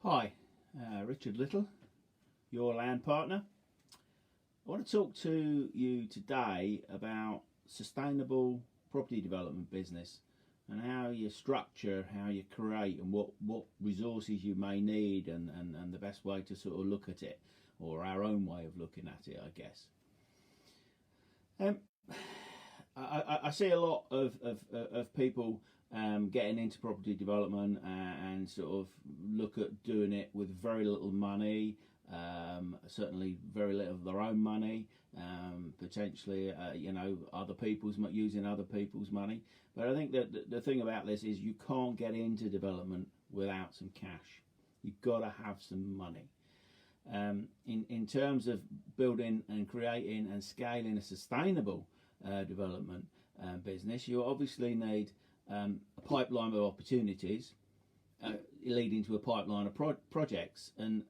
Hi, Richard Little, your land partner. I want to talk to you today about sustainable property development business and how you structure, how you create, and what resources you may need, and the best way to sort of look at it, or our own way of looking at it, I guess. I see a lot of people getting into property development and sort of look at doing it with very little money, certainly very little of their own money, potentially using other people's money. But I think that the thing about this is you can't get into development without some cash. You've got to have some money. In terms of building and creating and scaling a sustainable development business, you obviously need a pipeline of opportunities leading to a pipeline of projects, and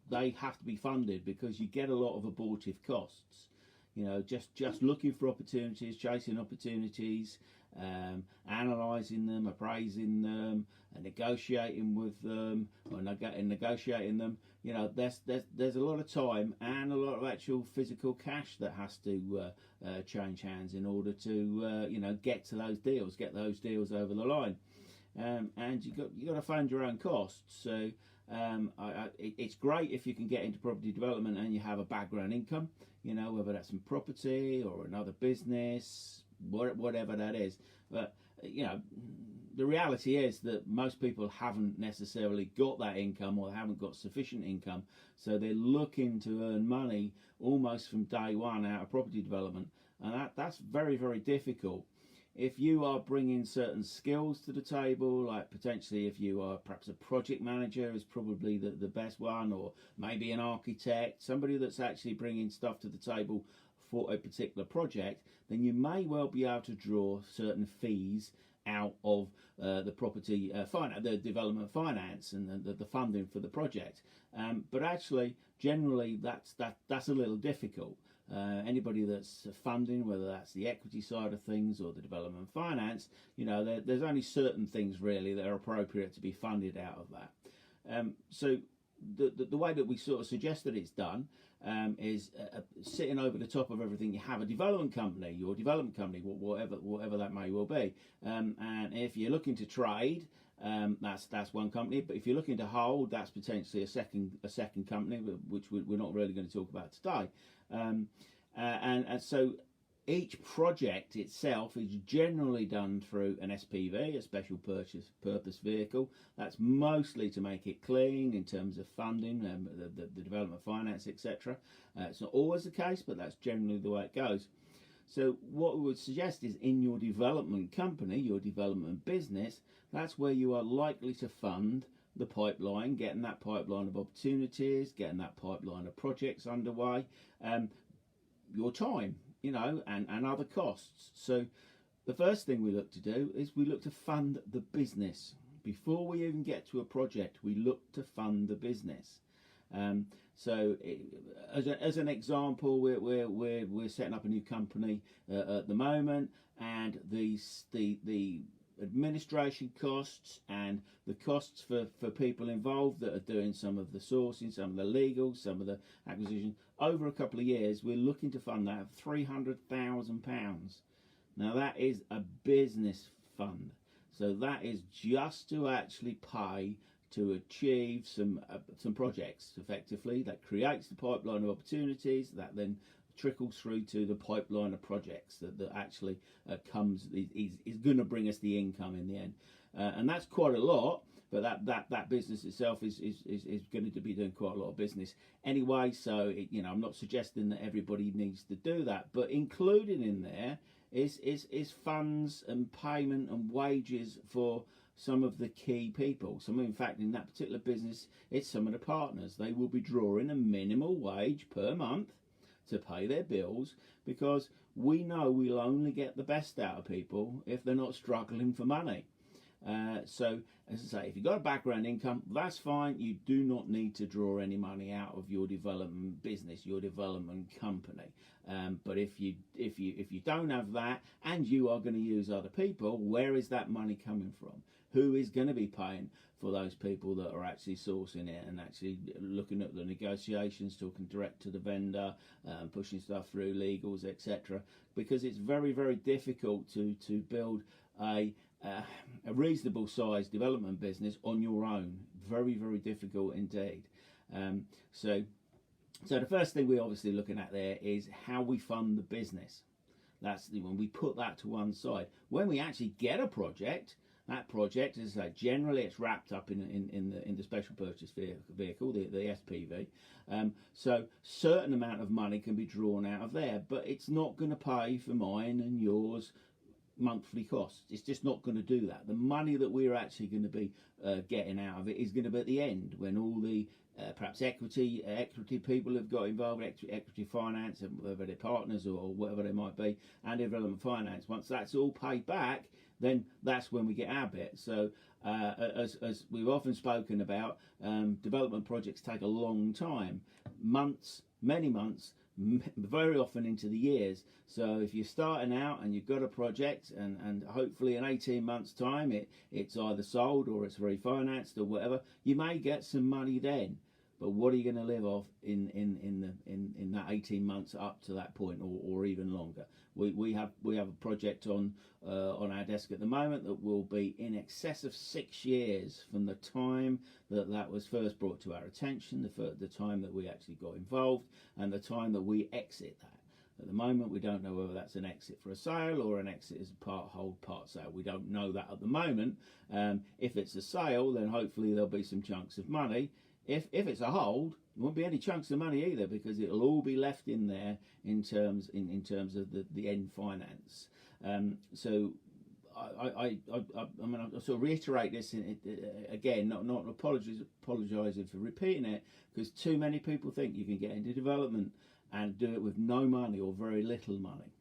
they have to be funded, because you get a lot of abortive costs. You know, just looking for opportunities, chasing opportunities, analysing them, appraising them, and negotiating with them, or negotiating them. You know, there's a lot of time and a lot of actual physical cash that has to change hands in order to get to those deals, get those deals over the line. And you got to fund your own costs. So it's great if you can get into property development and you have a background income, you know, whether that's in property or another business, whatever that is. But you know, the reality is that most people haven't necessarily got that income, or haven't got sufficient income, so they're looking to earn money almost from day one out of property development, and that's very, very difficult. If you are bringing certain skills to the table, like potentially if you are perhaps a project manager is probably the best one, or maybe an architect, somebody that's actually bringing stuff to the table for a particular project, then you may well be able to draw certain fees out of the property the development finance and the funding for the project. But actually, generally, that's a little difficult. Anybody that's funding, whether that's the equity side of things or the development finance, you know, there's only certain things really that are appropriate to be funded out of that. So the way that we sort of suggest that it's done is sitting over the top of everything. You have a development company, your development company, whatever that may well be. And if you're looking to trade, that's one company. But if you're looking to hold, that's potentially a second company, which we're not really going to talk about today. And so each project itself is generally done through an SPV, a special purpose vehicle. That's mostly to make it clean in terms of funding, the development finance, etc. It's not always the case, but that's generally the way it goes. So what we would suggest is, in your development company, your development business, that's where you are likely to fund the pipeline, getting that pipeline of opportunities, getting that pipeline of projects underway, your time, you know, and other costs. So the first thing we look to do is we look to fund the business. Before we even get to a project, we look to fund the business. As an example, we're setting up a new company at the moment, and the administration costs and the costs for people involved that are doing some of the sourcing, some of the legal, some of the acquisition, over a couple of years, we're looking to fund that at £300,000. Now that is a business fund, so that is just to actually pay to achieve some projects effectively. That creates the pipeline of opportunities that then trickles through to the pipeline of projects that actually is going to bring us the income in the end, and that's quite a lot. But that business itself is going to be doing quite a lot of business anyway. So I'm not suggesting that everybody needs to do that, but included in there is funds and payment and wages for some of the key people. In fact, in that particular business, it's some of the partners. They will be drawing a minimal wage per month to pay their bills, because we know we'll only get the best out of people if they're not struggling for money. So as I say, if you've got a background income, that's fine. You do not need to draw any money out of your development business, your development company. But if you don't have that, and you are going to use other people, where is that money coming from? who is going to be paying for those people that are actually sourcing it and actually looking at the negotiations, talking direct to the vendor, pushing stuff through legals, etc. Because it's very, very difficult to build a reasonable sized development business on your own. Very, very difficult indeed. So the first thing we're obviously looking at there is how we fund the business. That's when we put that to one side. When we actually get a project, that project, as I say, generally it's wrapped up in the special purchase vehicle, the SPV. So certain amount of money can be drawn out of there, but it's not going to pay for mine and yours monthly costs. It's just not going to do that. The money that we're actually going to be getting out of it is going to be at the end, when all the perhaps equity people have got involved, equity finance, and whether they're partners or whatever they might be, and development finance. Once that's all paid back, then that's when we get our bit. So as we've often spoken about, development projects take a long time, months, many months, very often into the years. So if you're starting out and you've got a project, and hopefully in 18 months time it's either sold or it's refinanced or whatever, you may get some money then. But what are you going to live off in that 18 months up to that point, or even longer? We have a project on our desk at the moment that will be in excess of 6 years from the time that was first brought to our attention, the time that we actually got involved, and the time that we exit that. At the moment, we don't know whether that's an exit for a sale or an exit as a part sale. We don't know that at the moment. If it's a sale, then hopefully there'll be some chunks of money. If it's a hold, there won't be any chunks of money either, because it'll all be left in there in terms of the end finance. So I mean, I'll sort of reiterate this again, not apologising for repeating it, because too many people think you can get into development and do it with no money or very little money.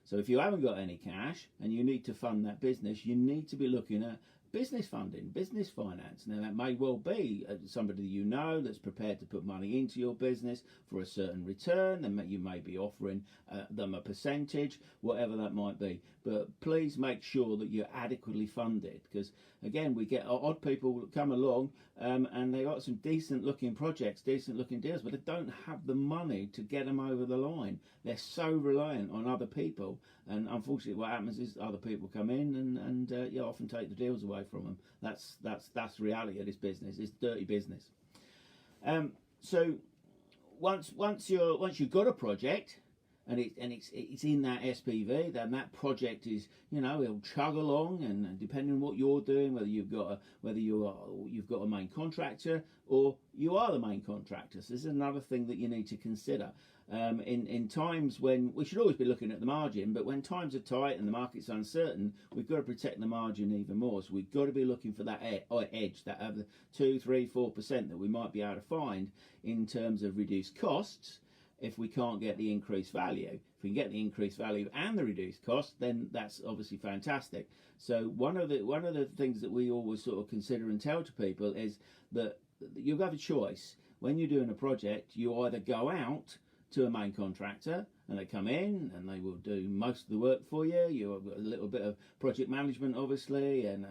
So if you haven't got any cash and you need to fund that business, you need to be looking at business funding, business finance. Now that may well be somebody you know that's prepared to put money into your business for a certain return. Then you may be offering them a percentage, whatever that might be. But please make sure that you're adequately funded, because again, we get odd people that come along and they got some decent looking projects, decent looking deals, but they don't have the money to get them over the line. They're so reliant on other people, and unfortunately what happens is other people come in and often take the deals away from them. That's the reality of this business. It's dirty business. So once you've got a project and it's in that SPV, then that project is, it'll chug along, and depending on what you're doing, whether you've got a main contractor or you are the main contractor. So this is another thing that you need to consider. In times when we should always be looking at the margin, but when times are tight and the market's uncertain, we've got to protect the margin even more. So we've got to be looking for that edge, that other 2, 3, 4% that we might be able to find in terms of reduced costs. If we can't get the increased value, if we can get the increased value and the reduced cost, then that's obviously fantastic. So one of the things that we always sort of consider and tell to people is that you have a choice. When you're doing a project, you either go out to a main contractor and they come in and they will do most of the work for you. You have a little bit of project management, obviously, and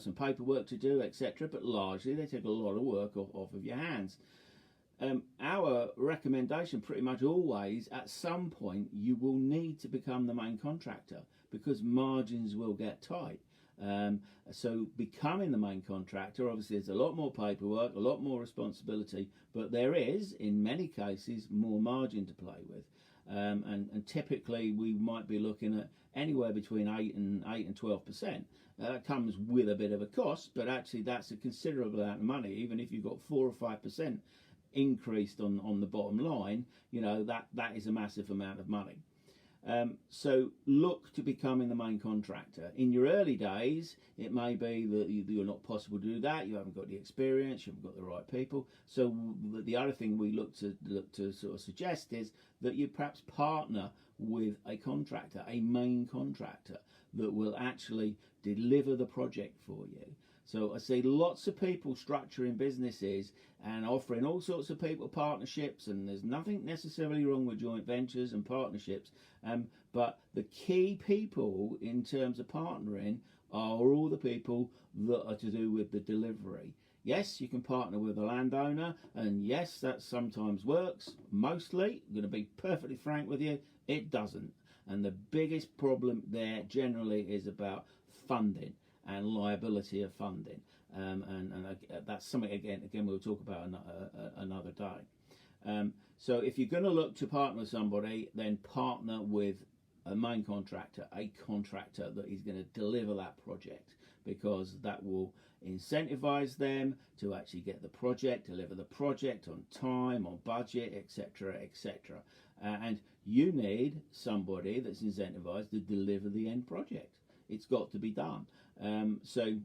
some paperwork to do, etc. But largely they take a lot of work off of your hands. Our recommendation pretty much always, at some point, you will need to become the main contractor, because margins will get tight. So becoming the main contractor, obviously there's a lot more paperwork, a lot more responsibility, but there is, in many cases, more margin to play with. And typically we might be looking at anywhere between 8 and 12%. That comes with a bit of a cost, but actually that's a considerable amount of money. Even if you've got 4 or 5% increased on the bottom line, that is a massive amount of money. So look to becoming the main contractor. In your early days, it may be that you're not possible to do that. You haven't got the experience, you haven't got the right people. So the other thing we look to sort of suggest is that you perhaps partner with a contractor, a main contractor, that will actually deliver the project for you. So I see lots of people structuring businesses and offering all sorts of people partnerships, and there's nothing necessarily wrong with joint ventures and partnerships, but the key people in terms of partnering are all the people that are to do with the delivery. Yes, you can partner with a landowner, and yes, that sometimes works. Mostly, I'm going to be perfectly frank with you, it doesn't. And the biggest problem there generally is about funding and liability of funding. And that's something, again we'll talk about another day. So if you're going to look to partner with somebody, then partner with a main contractor, a contractor that is going to deliver that project, because that will incentivize them to actually get the project, deliver the project on time, on budget, etc., etc. And you need somebody that's incentivized to deliver the end project. It's got to be done. So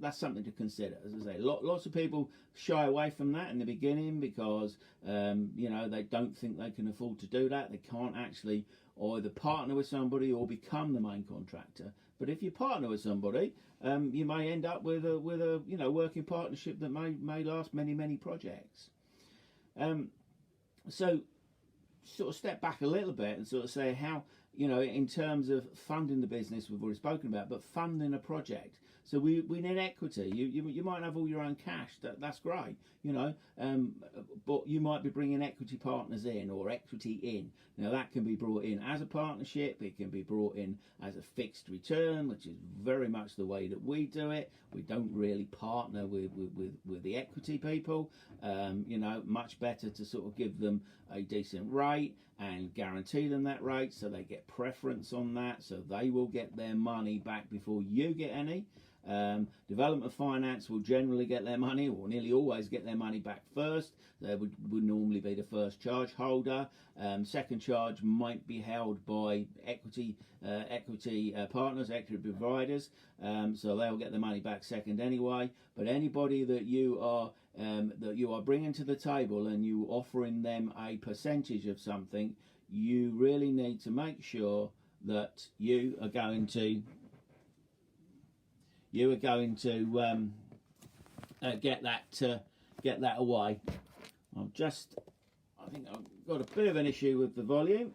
that's something to consider. As I say, lots of people shy away from that in the beginning because they don't think they can afford to do that. They can't actually either partner with somebody or become the main contractor. But if you partner with somebody, you may end up with a working partnership that may last many projects. So sort of step back a little bit and sort of say how, in terms of funding the business we've already spoken about, but funding a project. So we need equity. You might have all your own cash. That's great, but you might be bringing equity partners in or equity in. Now that can be brought in as a partnership. It can be brought in as a fixed return, which is very much the way that we do it. We don't really partner with the equity people. Much better to sort of give them a decent rate and guarantee them that rate, so they get preference on that, so they will get their money back before you get any. Development finance will generally get their money, or nearly always get their money back first. They would normally be the first charge holder. Second charge might be held by equity partners, equity providers, so they'll get the money back second anyway. But anybody that you are bringing to the table and you offering them a percentage of something, you really need to make sure that you are going to get that away. I think I've got a bit of an issue with the volume.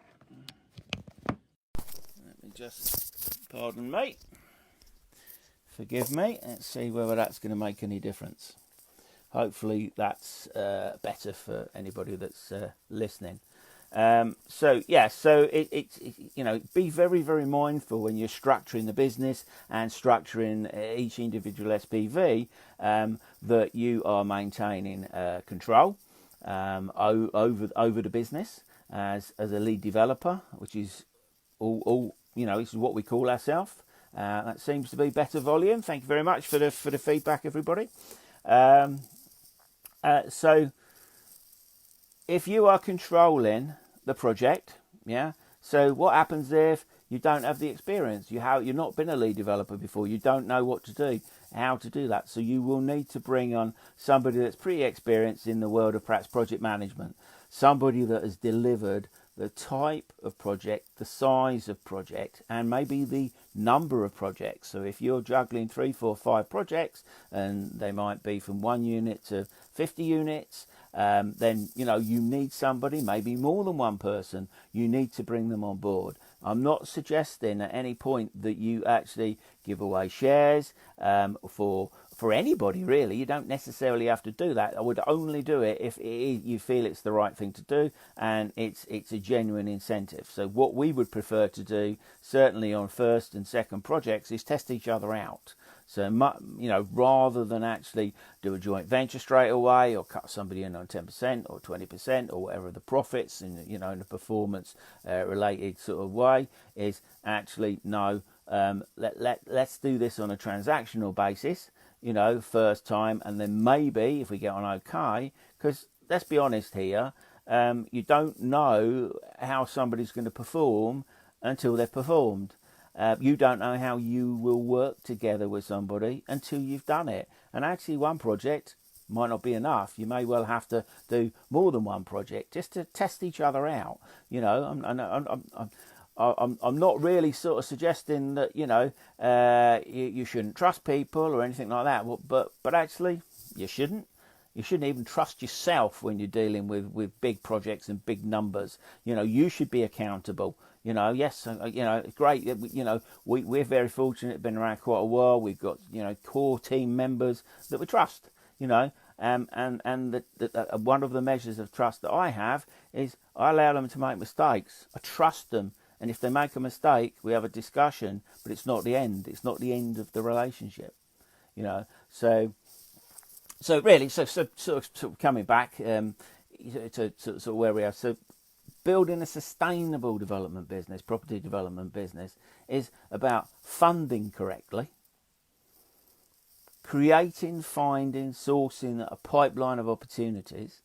Let me just, pardon me, forgive me. Let's see whether that's going to make any difference. Hopefully that's better for anybody that's listening. So be very mindful when you're structuring the business and structuring each individual SPV that you are maintaining control over the business as a lead developer, which is all this is what we call ourselves. That seems to be better volume. Thank you very much for the feedback, everybody. So if you are controlling the project, so what happens if you don't have the experience? You've not been a lead developer before. You don't know what to do, how to do that. So you will need to bring on somebody that's pretty experienced in the world of perhaps project management, somebody that has delivered the type of project, the size of project, and maybe the number of projects. So if you're juggling 3, 4, 5 projects, and they might be from 1 unit to 50 units, then you need somebody, maybe more than one person. You need to bring them on board. I'm not suggesting at any point that you actually give away shares for anybody, really. You don't necessarily have to do that. I would only do it if you feel it's the right thing to do and it's a genuine incentive. So what we would prefer to do, certainly on first and second projects, is test each other out. So, rather than actually do a joint venture straight away or cut somebody in on 10% or 20% or whatever the profits in a performance related sort of way, is actually let's do this on a transactional basis, first time, and then maybe if we get on okay, because let's be honest here, you don't know how somebody's going to perform until they've performed. You don't know how you will work together with somebody until you've done it. And actually one project might not be enough. You may well have to do more than one project just to test each other out. I'm not really sort of suggesting that, you shouldn't trust people or anything like that. But actually you shouldn't. You shouldn't even trust yourself when you're dealing with big projects and big numbers. You should be accountable. Yes, it's great. We're very fortunate, been around quite a while. We've got, core team members that we trust, and one of the measures of trust that I have is I allow them to make mistakes. I trust them. And if they make a mistake, we have a discussion, but it's not the end. It's not the end of the relationship, So really, sort of coming back to where we are. So building a sustainable development business, property development business, is about funding correctly, creating, finding, sourcing a pipeline of opportunities,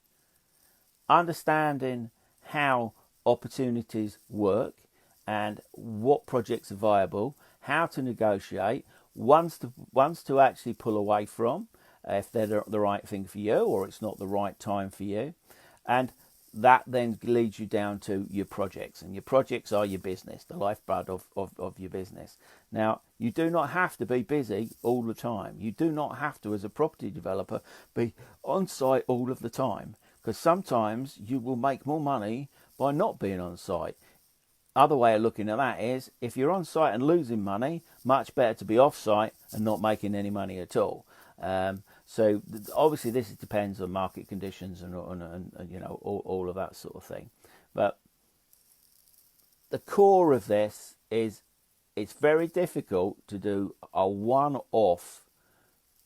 understanding how opportunities work and what projects are viable, how to negotiate, ones to actually pull away from if they're the right thing for you or it's not the right time for you. And that then leads you down to your projects, and your projects are your business, the lifeblood of your business. Now, you do not have to be busy all the time. You do not have to, as a property developer, be on site all of the time, because sometimes you will make more money by not being on site. Other way of looking at that is, if you're on site and losing money, much better to be off site and not making any money at all. So obviously this depends on market conditions and all of that sort of thing. But the core of this is, it's very difficult to do a one-off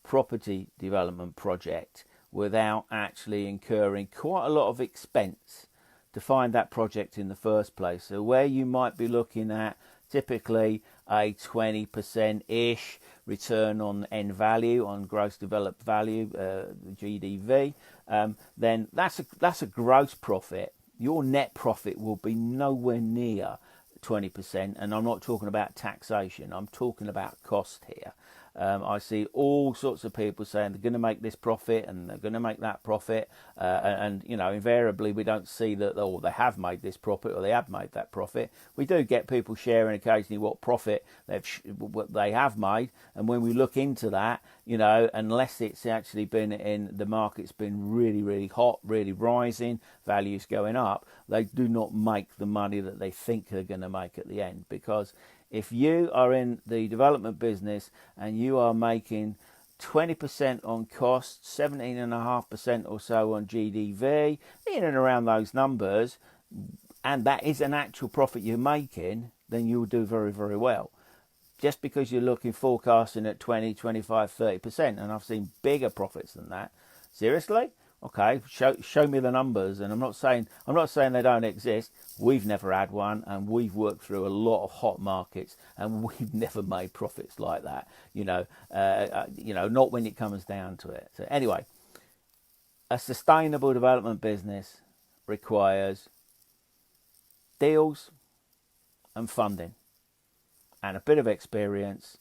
property development project without actually incurring quite a lot of expense to find that project in the first place. So where you might be looking at typically a 20%-ish return on end value, on gross developed value, GDV, then that's a gross profit. Your net profit will be nowhere near 20%, and I'm not talking about taxation. I'm talking about cost here. I see all sorts of people saying they're going to make this profit and they're going to make that profit, and invariably we don't see that, they have made this profit or they have made that profit. We do get people sharing occasionally what profit what they have made, and when we look into that, unless it's actually been in the market's been really, really hot, really rising, values going up, they do not make the money that they think they're going to make at the end. Because if you are in the development business and you are making 20% on costs, 17.5% or so on GDV, in and around those numbers, and that is an actual profit you're making, then you'll do very, very well. Just because you're forecasting at 20, 25, 30%, and I've seen bigger profits than that. Seriously? Okay, show me the numbers. And I'm not saying they don't exist. We've never had one, and we've worked through a lot of hot markets, and we've never made profits like that. Not when it comes down to it. So anyway, a sustainable development business requires deals and funding and a bit of experience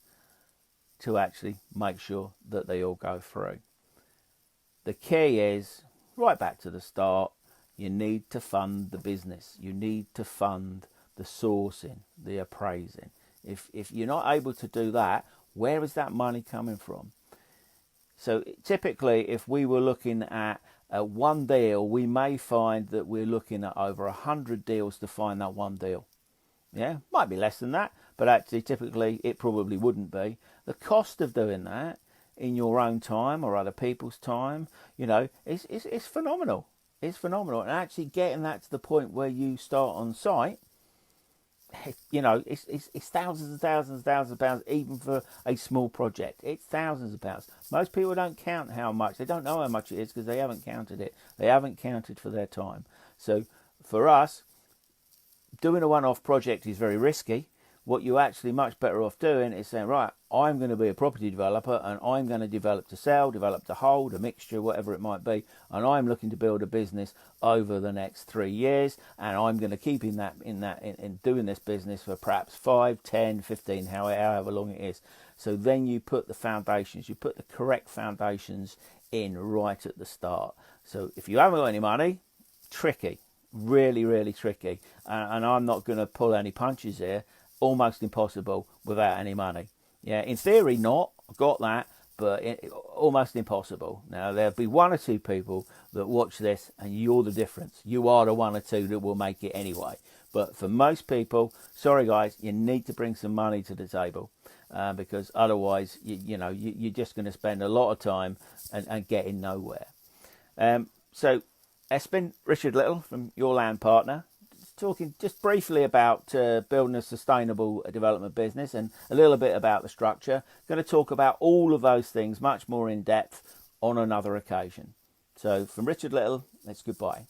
to actually make sure that they all go through. The key is, right back to the start, you need to fund the business. You need to fund the sourcing, the appraising. If you're not able to do that, where is that money coming from? So typically, if we were looking at one deal, we may find that we're looking at over 100 deals to find that one deal. Yeah, might be less than that, but actually typically it probably wouldn't be. The cost of doing that in your own time or other people's time, it's phenomenal. It's phenomenal. And actually getting that to the point where you start on site, it's thousands and thousands and thousands of pounds, even for a small project. It's thousands of pounds. Most people don't count how much. They don't know how much it is because they haven't counted it. They haven't counted for their time. So for us, doing a one-off project is very risky. What you're actually much better off doing is saying, right, I'm going to be a property developer and I'm going to develop to sell, develop to hold, a mixture, whatever it might be. And I'm looking to build a business over the next 3 years. And I'm going to keep in doing this business for perhaps 5, 10, 15, however long it is. So then you put the foundations, you put the correct foundations in right at the start. So if you haven't got any money, tricky, really, really tricky. And I'm not going to pull any punches here. Almost impossible without any money. Yeah, in theory not, I've got that, but almost impossible. Now, there'll be one or two people that watch this and you're the difference. You are the one or two that will make it anyway. But for most people, sorry guys, you need to bring some money to the table, because otherwise, you're just going to spend a lot of time and getting nowhere. So that's been Richard Little from Your Land Partner, talking just briefly about building a sustainable development business and a little bit about the structure. Going to talk about all of those things much more in depth on another occasion. So from Richard Little, it's goodbye.